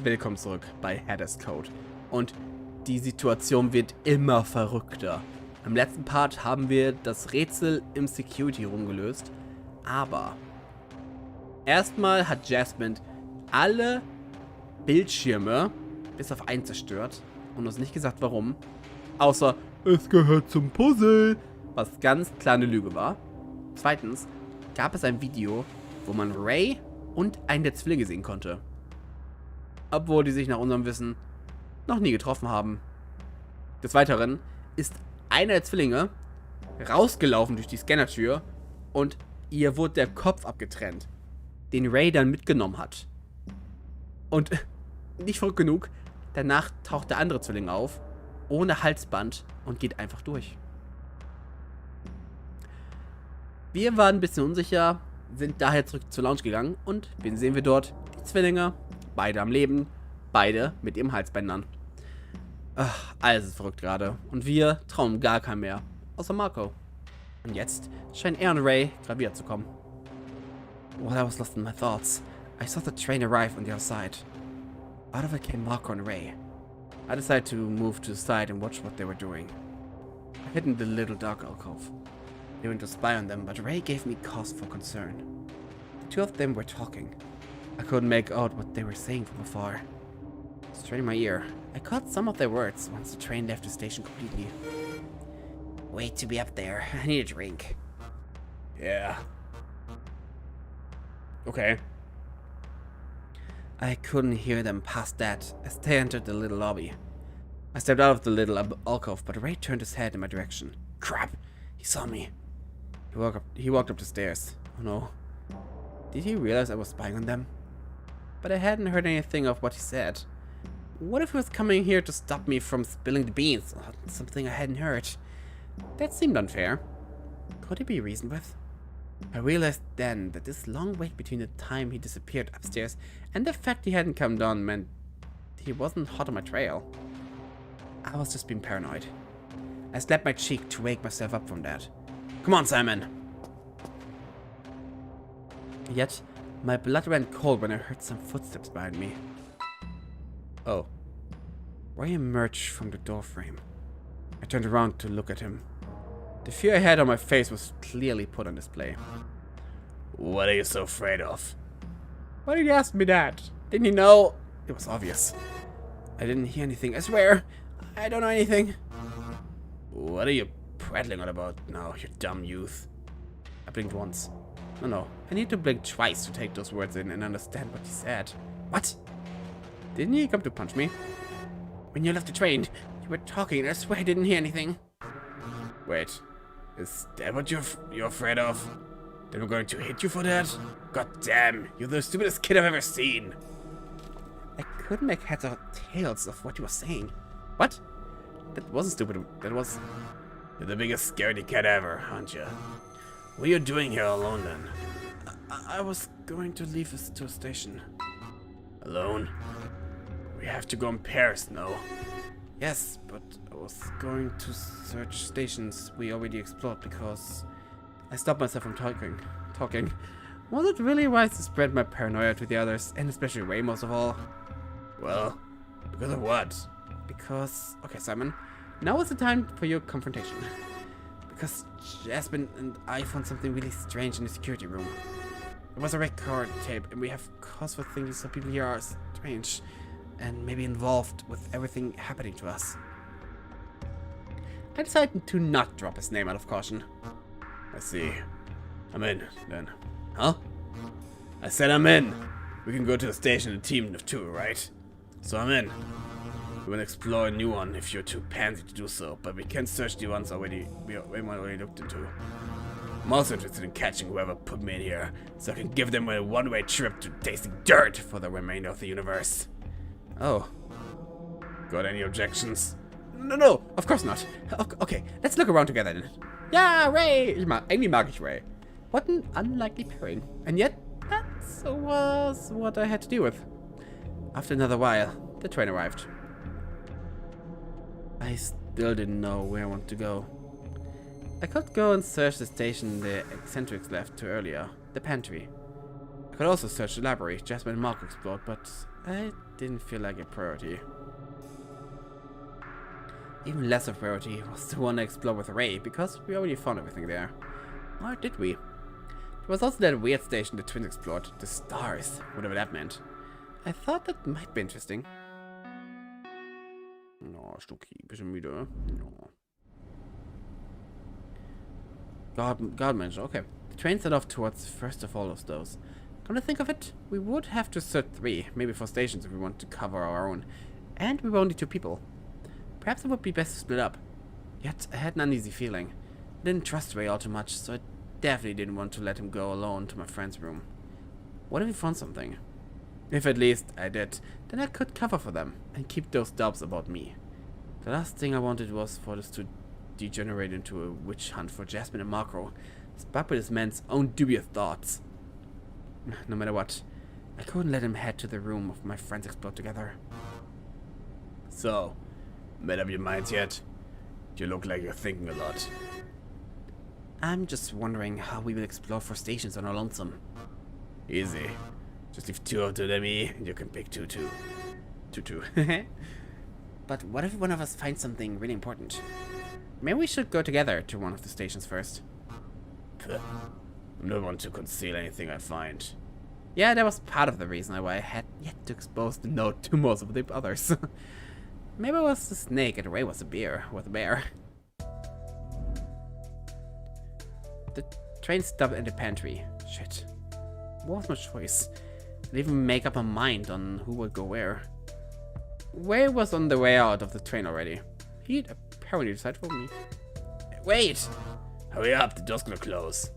Willkommen zurück bei Hatters Code. Und die Situation wird immer verrückter. Im letzten Part haben wir das Rätsel im Security Room gelöst, aber erstmal hat Jasmine alle Bildschirme bis auf einen zerstört und uns nicht gesagt warum, außer es gehört zum Puzzle, was ganz klar eine Lüge war. Zweitens gab es ein Video, wo man Ray und einen der Zwillinge sehen konnte. Obwohl die sich nach unserem Wissen noch nie getroffen haben. Des Weiteren ist einer der Zwillinge rausgelaufen durch die Scannertür und ihr wurde der Kopf abgetrennt, den Ray dann mitgenommen hat. Und nicht verrückt genug, danach taucht der andere Zwilling auf, ohne Halsband und geht einfach durch. Wir waren ein bisschen unsicher, sind daher zurück zur Lounge gegangen und wen sehen wir dort? Die Zwillinge, beide am Leben, beide mit ihren Halsbändern. Ach, alles ist verrückt gerade und wir trauen gar keinen mehr, außer Marco. Und jetzt scheinen er und Ray gerade wiederzukommen. While I was lost in my thoughts, I saw the train arrive on the other side. Out of it came Marco and Ray. I decided to move to the side and watch what they were doing. I hid in the little dark alcove. They went to spy on them, but Ray gave me cause for concern. The two of them were talking. I couldn't make out what they were saying from afar. Straining my ear, I caught some of their words once the train left the station completely. Wait to be up there. I need a drink. Yeah. Okay. I couldn't hear them past that as they entered the little lobby. I stepped out of the little alcove, but Ray turned his head in my direction. Crap! He saw me. He walked up the stairs. Oh no. Did he realize I was spying on them? But I hadn't heard anything of what he said. What if he was coming here to stop me from spilling the beans? Something I hadn't heard. That seemed unfair. Could he be reasoned with? I realized then that this long wait between the time he disappeared upstairs and the fact he hadn't come down meant he wasn't hot on my trail. I was just being paranoid. I slapped my cheek to wake myself up from that. Come on, Simon! Yet, my blood ran cold when I heard some footsteps behind me. Oh. Ray emerged from the doorframe. I turned around to look at him. The fear I had on my face was clearly put on display. What are you so afraid of? Why did you ask me that? Didn't you know? It was obvious. I didn't hear anything, I swear. I don't know anything. What are you prattling on about now, you dumb youth? I blinked once. No, I need to blink twice to take those words in and understand what he said. What? Didn't he come to punch me? When you left the train, you were talking and I swear I didn't hear anything. Wait, is that what you're afraid of? Then I'm going to hit you for that? God damn, you're the stupidest kid I've ever seen. I couldn't make heads or tails of what you were saying. What? That wasn't stupid, that was... You're the biggest scaredy cat ever, aren't you? What are you doing here alone then? I was going to leave us to a station. Alone? We have to go in pairs, no? Yes, but I was going to search stations we already explored because I stopped myself from talking. Was it really wise to spread my paranoia to the others, and especially Ray most of all? Well, because of what? Because... Okay, Simon, now is the time for your confrontation. Because Jasmine and I found something really strange in the security room. It was a record tape, and we have cause for thinking some people here are strange and maybe involved with everything happening to us. I decided to not drop his name out of caution. I see. I'm in, then. Huh? I said I'm in. We can go to the station in a team of two, right? So I'm in. We will explore a new one if you're too pansy to do so, but we can search the ones we already looked into. I'm also interested in catching whoever put me in here, so I can give them a one-way trip to tasting dirt for the remainder of the universe. Oh. Got any objections? No, of course not. Okay, let's look around together then. Yeah, Ray! Eigentlich mag ich Ray. What an unlikely pairing. And yet, that was what I had to deal with. After another while, the train arrived. I still didn't know where I wanted to go. I could go and search the station the eccentrics left to earlier, the pantry. I could also search the library, Jasmine and Marco explored, but I didn't feel like a priority. Even less of a priority was the one I explored with Ray, because we already found everything there. Or did we? There was also that weird station the twins explored, the stars, whatever that meant. I thought that might be interesting. No, ist okay, bisschen müde. No. God mentioned, okay. The train set off towards the first of all of those. Come to think of it, we would have to search 3, maybe 4 stations if we want to cover our own. And we were only 2 people. Perhaps it would be best to split up. Yet, I had an uneasy feeling. I didn't trust Ray all too much, so I definitely didn't want to let him go alone to my friend's room. What if we found something? If at least I did, then I could cover for them, and keep those doubts about me. The last thing I wanted was for this to degenerate into a witch hunt for Jasmine and Marco, sparked by this man's own dubious thoughts. No matter what, I couldn't let him head to the room of my friends explode together. So, made up your minds yet? You look like you're thinking a lot. I'm just wondering how we will explore 4 stations on our lonesome. Easy. Just leave 2 of them to me, and you can pick 2 too. 2. But what if one of us finds something really important? Maybe we should go together to one of the stations first. Puh. I'm not one to conceal anything I find. Yeah, that was part of the reason why I had yet to expose the note to most of the others. Maybe I was the snake and Ray was a bear with a bear. The train stopped in the pantry. Shit. What was my choice? I didn't even make up my mind on who would go where. Ray was on the way out of the train already. He'd apparently decided for me. Wait! Hurry up, the door's gonna close.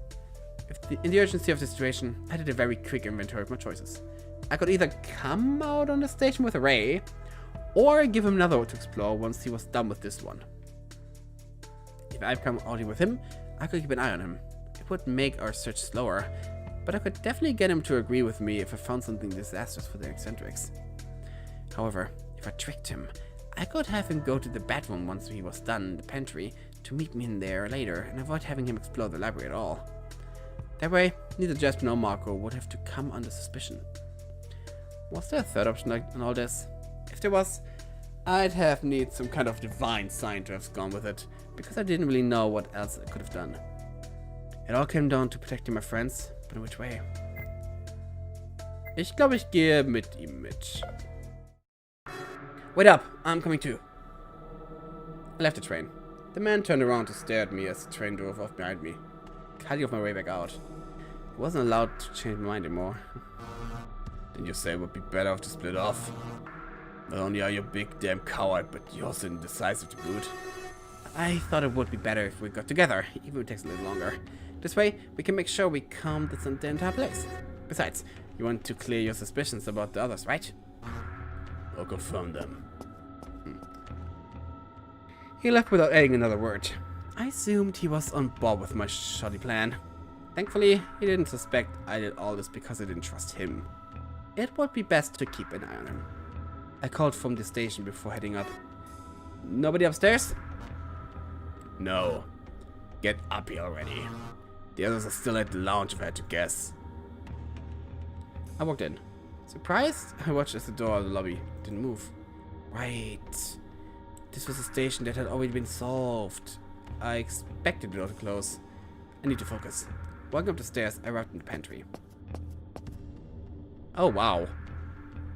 In the urgency of the situation, I did a very quick inventory of my choices. I could either come out on the station with Ray, or give him another one to explore once he was done with this one. If I come out here with him, I could keep an eye on him. It would make our search slower, but I could definitely get him to agree with me if I found something disastrous for the eccentrics. However, if I tricked him, I could have him go to the bedroom once he was done in the pantry to meet me in there later and avoid having him explore the library at all. That way, neither Jasmine nor Marco would have to come under suspicion. Was there a third option in all this? If there was, I'd have needed some kind of divine sign to have gone with it, because I didn't really know what else I could have done. It all came down to protecting my friends, but in which way? Ich glaube, ich gehe mit ihm mit. Wait up, I'm coming too. I left the train. The man turned around to stare at me as the train drove off behind me, cutting off my way back out. I wasn't allowed to change my mind anymore. Didn't you say it would be better off to split off? Not only are you a big damn coward, but you're also indecisive to boot. I thought it would be better if we got together, even if it takes a little longer. This way, we can make sure we calm the entire place. Besides, you want to clear your suspicions about the others, right? I'll confirm them. He left without adding another word. I assumed he was on board with my shoddy plan. Thankfully, he didn't suspect I did all this because I didn't trust him. It would be best to keep an eye on him. I called from the station before heading up. Nobody upstairs? No. Get up here already. The others are still at the lounge if I had to guess. I walked in. Surprised, I watched as the door of the lobby didn't move. Right. This was a station that had already been solved. I expected the door to close. I need to focus. Walking up the stairs, I arrived in the pantry. Oh wow.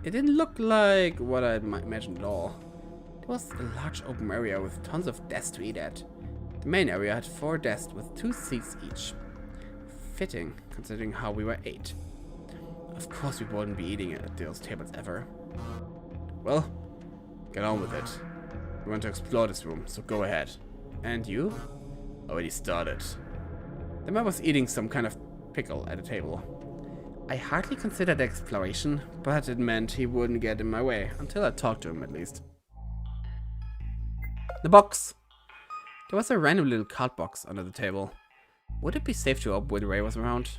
It didn't look like what I imagined at all. It was a large open area with tons of desks to eat at. The main area had 4 desks with 2 seats each. Fitting, considering how we were 8. Of course we wouldn't be eating at those tables ever. Well, get on with it. We want to explore this room, so go ahead. And you? Already started. The man was eating some kind of pickle at a table. I hardly considered the exploration, but it meant he wouldn't get in my way, until I talked to him at least. The box! There was a random little card box under the table. Would it be safe to open when Ray was around?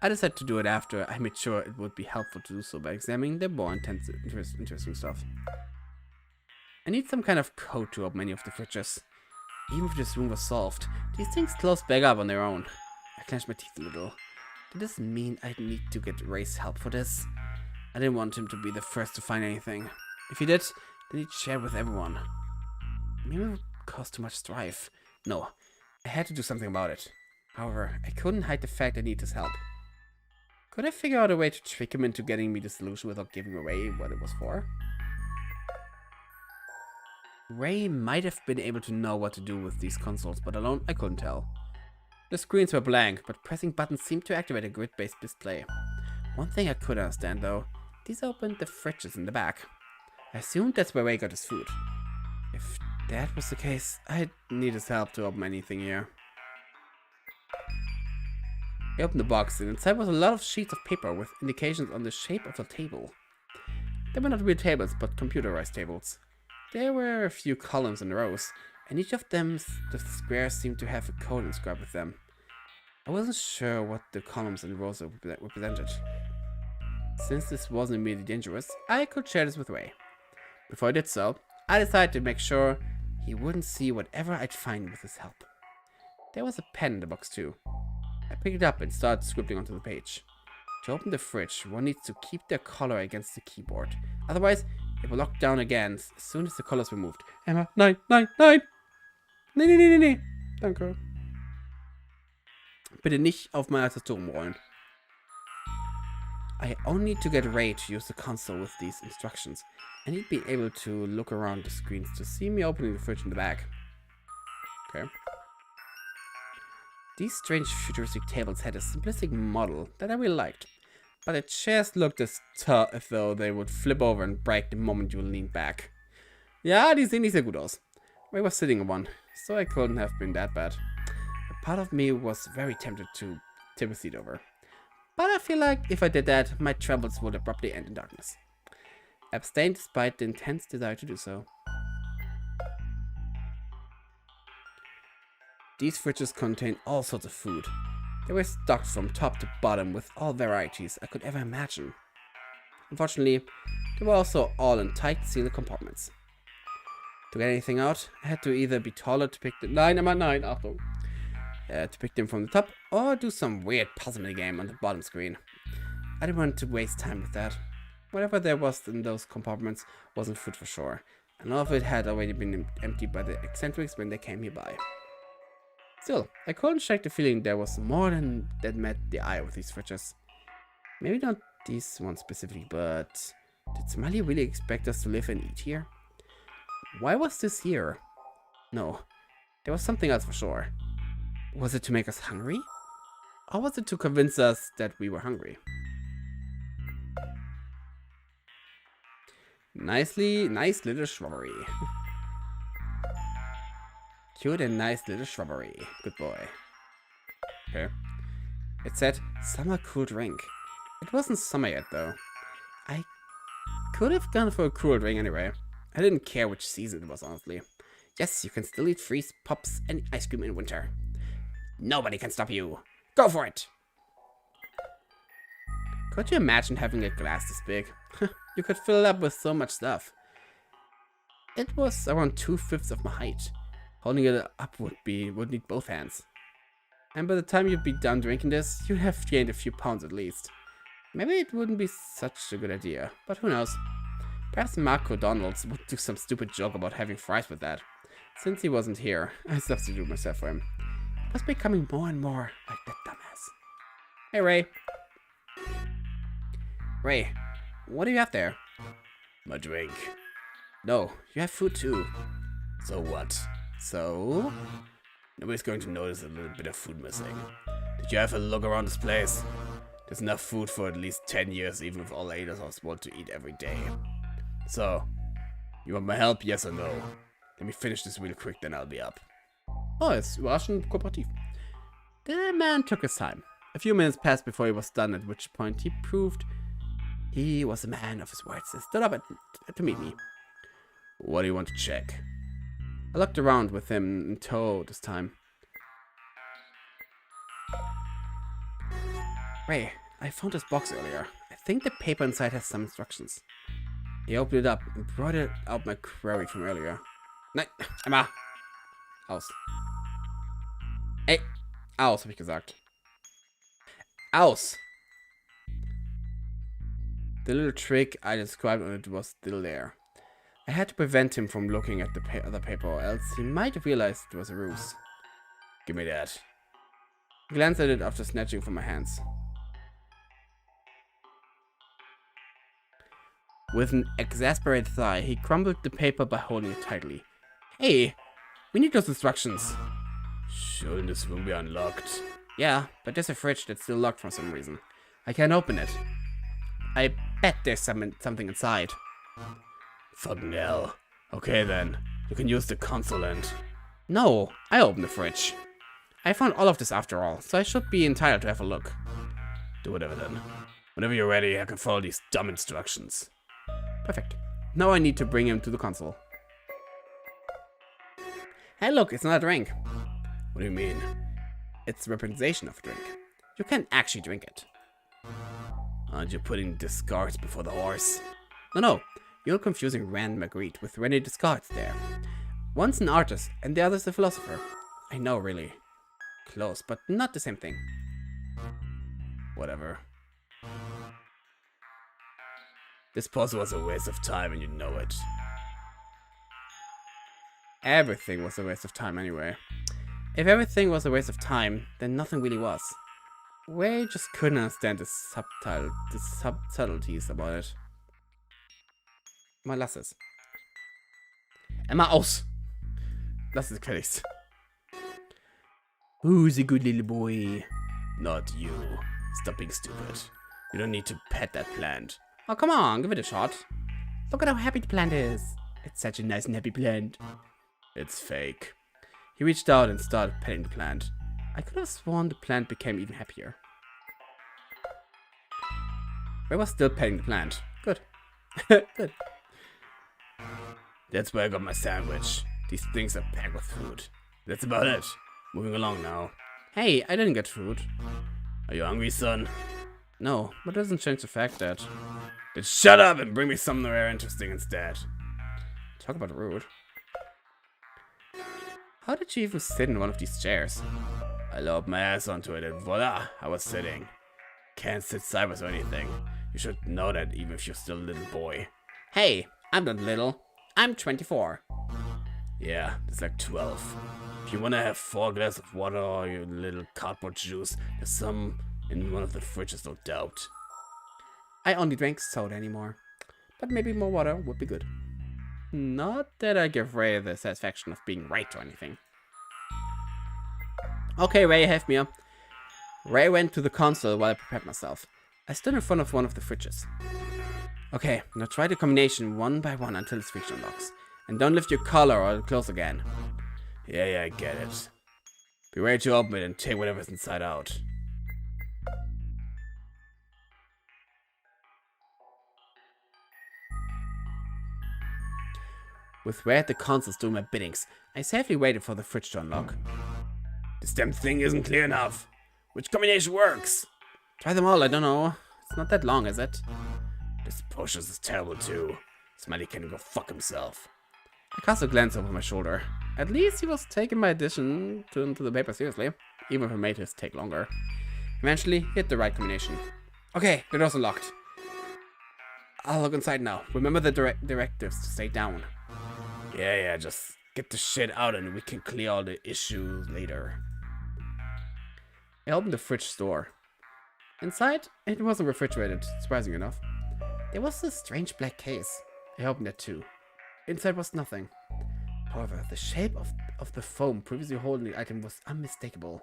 I decided to do it after I made sure it would be helpful to do so by examining the more interesting stuff. I need some kind of code to open any of the fridges. Even if this room was solved, these things close back up on their own. I clenched my teeth a little. Did this mean I'd need to get Ray's help for this? I didn't want him to be the first to find anything. If he did, then he'd share with everyone. Maybe it would cause too much strife. No, I had to do something about it. However, I couldn't hide the fact I need his help. Could I figure out a way to trick him into getting me the solution without giving away what it was for? Ray might have been able to know what to do with these consoles, but alone I couldn't tell. The screens were blank, but pressing buttons seemed to activate a grid-based display. One thing I could understand though, these opened the fridges in the back. I assumed that's where Ray got his food. If that was the case, I'd need his help to open anything here. I opened the box, and inside was a lot of sheets of paper with indications on the shape of the table. They were not real tables, but computerized tables. There were a few columns and rows, and each of them, the squares seemed to have a code inscribed with them. I wasn't sure what the columns and rows represented. Since this wasn't immediately dangerous, I could share this with Ray. Before I did so, I decided to make sure he wouldn't see whatever I'd find with his help. There was a pen in the box too. I picked it up and started scribbling onto the page. To open the fridge, one needs to keep their collar against the keyboard. Otherwise, it will lock down again as soon as the collar's removed. Emma, nein, nein, nein! Nee, nee, nee, nee, nee. Danke. Bitte nicht auf meine Tastatur rumrollen. I only need to get Ray to use the console with these instructions, and he'd be able to look around the screens to see me opening the fridge in the back. Okay. These strange futuristic tables had a simplistic model that I really liked, but the chairs looked as though they would flip over and break the moment you leaned back. Ja, die sehen nicht sehr gut aus. Ray was sitting on one, so I couldn't have been that bad. A part of me was very tempted to tip a seat over. But I feel like if I did that, my travels would abruptly end in darkness. I abstained despite the intense desire to do so. These fridges contained all sorts of food. They were stocked from top to bottom with all varieties I could ever imagine. Unfortunately, they were also all in tight sealed compartments. To get anything out, I had to either be taller to pick them. Nein, Achtung. To pick them from the top, or do some weird puzzle game on the bottom screen. I didn't want to waste time with that. Whatever there was in those compartments wasn't food for sure, and all of it had already been emptied by the eccentrics when they came nearby. Still, I couldn't shake the feeling there was more than that met the eye with these fridges. Maybe not these ones specifically, but did Smiley really expect us to live and eat here? Why was this here? No, there was something else for sure. Was it to make us hungry? Or was it to convince us that we were hungry? Nice little shrubbery. Cute and nice little shrubbery. Good boy. Okay. It said summer cool drink. It wasn't summer yet though. I could have gone for a cool drink anyway. I didn't care which season it was, honestly. Yes, you can still eat freeze pops and ice cream in winter. Nobody can stop you. Go for it! Could you imagine having a glass this big? You could fill it up with so much stuff. It was around 2/5 of my height. Holding it up would need both hands. And by the time you'd be done drinking this, you'd have gained a few pounds at least. Maybe it wouldn't be such a good idea, but who knows? Perhaps Mark O'Donnell's would do some stupid joke about having fries with that. Since he wasn't here, I substituted myself for him. I was becoming more and more like that dumbass. Hey, Ray. Ray, what do you have there? My drink. No, you have food too. So what? So? Nobody's going to notice a little bit of food missing. Did you have a look around this place? There's enough food for at least 10 years, even if all 8 of us want to eat every day. So, you want my help, yes or no? Let me finish this real quick, then I'll be up. Oh, it's überraschend kooperativ. The man took his time. A few minutes passed before he was done, at which point he proved he was a man of his words and stood up to meet me. What do you want to check? I looked around with him in tow this time. Ray, I found this box earlier. I think the paper inside has some instructions. He opened it up and brought out my query from earlier. Nein, Emma! Aus. Ey, aus, hab ich gesagt. Aus! The little trick I described on it was still there. I had to prevent him from looking at the other paper, or else he might have realized it was a ruse. Give me that. He glanced at it after snatching from my hands. With an exasperated sigh, he crumpled the paper by holding it tightly. Hey, we need those instructions. Shouldn't this room be unlocked? Yeah, but there's a fridge that's still locked for some reason. I can't open it. I bet there's something inside. Fucking hell. Okay then, you can use the console and... No, I opened the fridge. I found all of this after all, so I should be entitled to have a look. Do whatever then. Whenever you're ready, I can follow these dumb instructions. Perfect. Now I need to bring him to the console. Hey look, it's not a drink. What do you mean? It's a representation of a drink. You can't actually drink it. Aren't you putting Descartes before the horse? No. You're confusing Rand Magritte with René Descartes there. One's an artist and the other's a philosopher. I know, really. Close, but not the same thing. Whatever. This puzzle was a waste of time and you know it. Everything was a waste of time anyway. If everything was a waste of time, then nothing really was. We just couldn't understand the subtleties about it. Mal lass es. Emma, aus! Lass es gefälligst. Who's a good little boy? Not you. Stop being stupid. You don't need to pet that plant. Oh, come on, give it a shot. Look at how happy the plant is. It's such a nice and happy plant. It's fake. He reached out and started petting the plant. I could have sworn the plant became even happier. Ray was still petting the plant. Good. Good. That's where I got my sandwich. These things are packed with food. That's about it. Moving along now. Hey, I didn't get food. Are you hungry, son? No, but it doesn't change the fact that... Then shut up and bring me something very interesting instead. Talk about rude. How did you even sit in one of these chairs? I lowered my ass onto it and voila, I was sitting. Can't sit sideways or anything. You should know that even if you're still a little boy. Hey, I'm not little. I'm 24. Yeah, that's like 12. If you wanna have 4 glasses of water or your little cardboard juice, there's some in one of the fridges, no doubt. I only drink soda anymore. But maybe more water would be good. Not that I give Ray the satisfaction of being right or anything. Okay, Ray, have me up. Ray went to the console while I prepared myself. I stood in front of one of the fridges. Okay, now try the combination one by one until this fridge unlocks. And don't lift your collar or it'll close again. Yeah, I get it. Be ready to open it and take whatever's inside out. With Ray at the consoles doing my biddings, I safely waited for the fridge to unlock. This damn thing isn't clear enough. Which combination works? Try them all, I don't know. It's not that long, is it? This potion is terrible too. Smiley can go fuck himself. I cast a glance over my shoulder. At least he was taking my addition to the paper seriously, even if it made his take longer. Eventually, he hit the right combination. Okay, the door's unlocked. I'll look inside now. Remember the directives to stay down. Yeah, just get the shit out and we can clear all the issues later. I opened the fridge door. Inside, it wasn't refrigerated, surprising enough. There was a strange black case. I opened it too. Inside was nothing. However, the shape of the foam previously holding the item was unmistakable.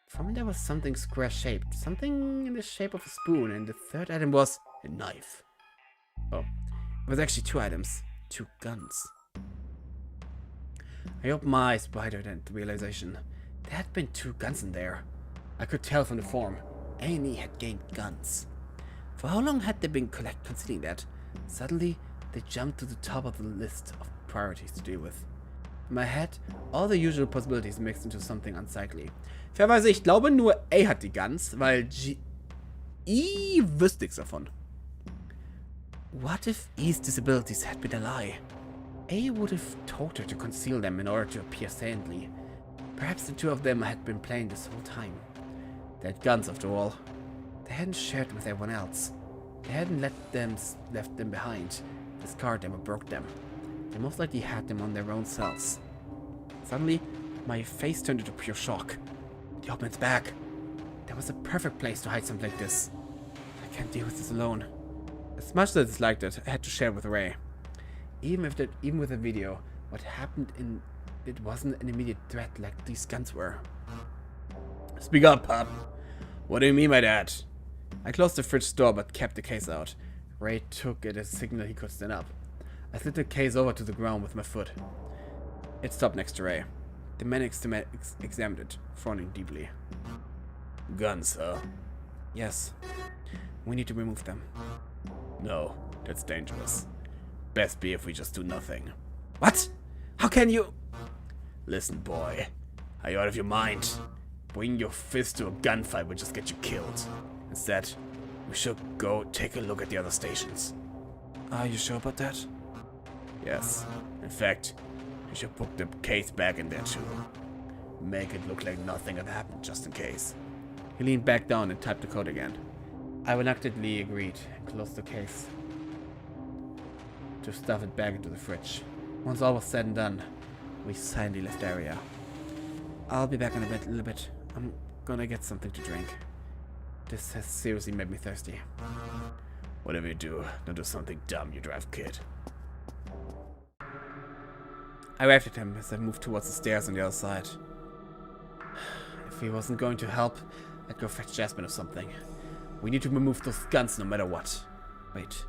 From there was something square-shaped, something in the shape of a spoon, and the third item was a knife. Oh, it was actually 2 items. 2 guns. I opened my eyes wider at the realization. There had been 2 guns in there. I could tell from the form. A&E had gained guns. For how long had they been concealing that? Suddenly, they jumped to the top of the list of priorities to deal with. In my head, all the usual possibilities mixed into something unsightly. Fairerweise, ich glaube nur A hat die Guns, weil E wüsste nichts davon. What if E's disabilities had been a lie? A would have told her to conceal them in order to appear sanely. Perhaps the 2 of them had been playing this whole time. They had guns after all. They hadn't shared them with everyone else. They hadn't left them behind, discarded them or broke them. They most likely had them on their own selves. Suddenly, my face turned into pure shock. The old man's back. That was a perfect place to hide something like this. I can't deal with this alone. As much as I disliked it, I had to share it with Ray. Even with the video, what happened it wasn't an immediate threat like these guns were. Speak up, pup. What do you mean by that? I closed the fridge door but kept the case out. Ray took it as a signal he could stand up. I slid the case over to the ground with my foot. It stopped next to Ray. The man examined it, frowning deeply. Guns, huh? Yes. We need to remove them. No, that's dangerous. Best be if we just do nothing. What? How can you? Listen, boy. Are you out of your mind? Bringing your fist to a gunfight would just get you killed. Instead, we should go take a look at the other stations. Are you sure about that? Yes. In fact, you should put the case back in there too. Make it look like nothing had happened, just in case. He leaned back down and typed the code again. I reluctantly agreed and closed the case to stuff it back into the fridge. Once all was said and done, we silently left the area. I'll be back in a little bit. I'm gonna get something to drink. This has seriously made me thirsty. Whatever you do, don't do something dumb, you drive kid. I waved at him as I moved towards the stairs on the other side. If he wasn't going to help, I'd go fetch Jasmine or something. We need to remove those guns no matter what. Wait,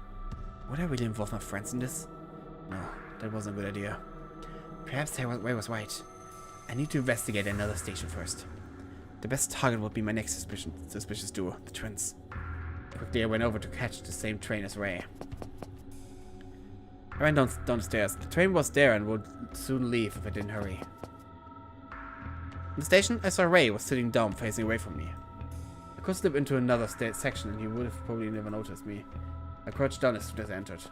would I really involve my friends in this? No, that wasn't a good idea. Perhaps Ray was right. I need to investigate another station first. The best target would be my next suspicious duo, the twins. Quickly I went over to catch the same train as Ray. I ran down the stairs. The train was there and would soon leave if I didn't hurry. In the station, I saw Ray was sitting down facing away from me. I could slip into another section and he would have probably never noticed me. I crouched down as soon as I entered.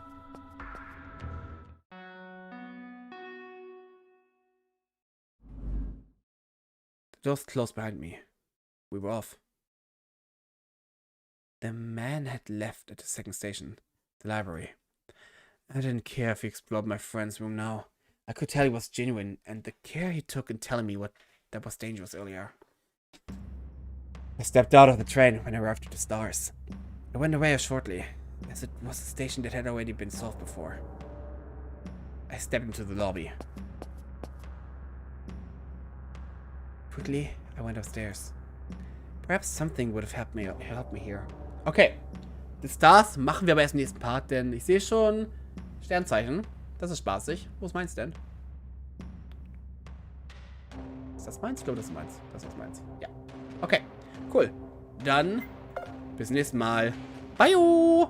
The doors closed behind me. We were off. The man had left at the second station, the library. I didn't care if he explored my friend's room now. I could tell he was genuine, and the care he took in telling me that was dangerous earlier. I stepped out of the train when I arrived at the stars. I went away shortly, as it was a station that had already been solved before. I stepped into the lobby. Quickly, I went upstairs. Perhaps something would have helped me here. Okay, die Stars machen wir aber erst im nächsten Part, denn ich sehe schon Sternzeichen. Das ist spaßig. Wo ist meins denn? Ist das meins? Ich glaube, das ist meins. Das ist meins. Ja. Okay, cool. Dann bis zum nächsten Mal. Bye!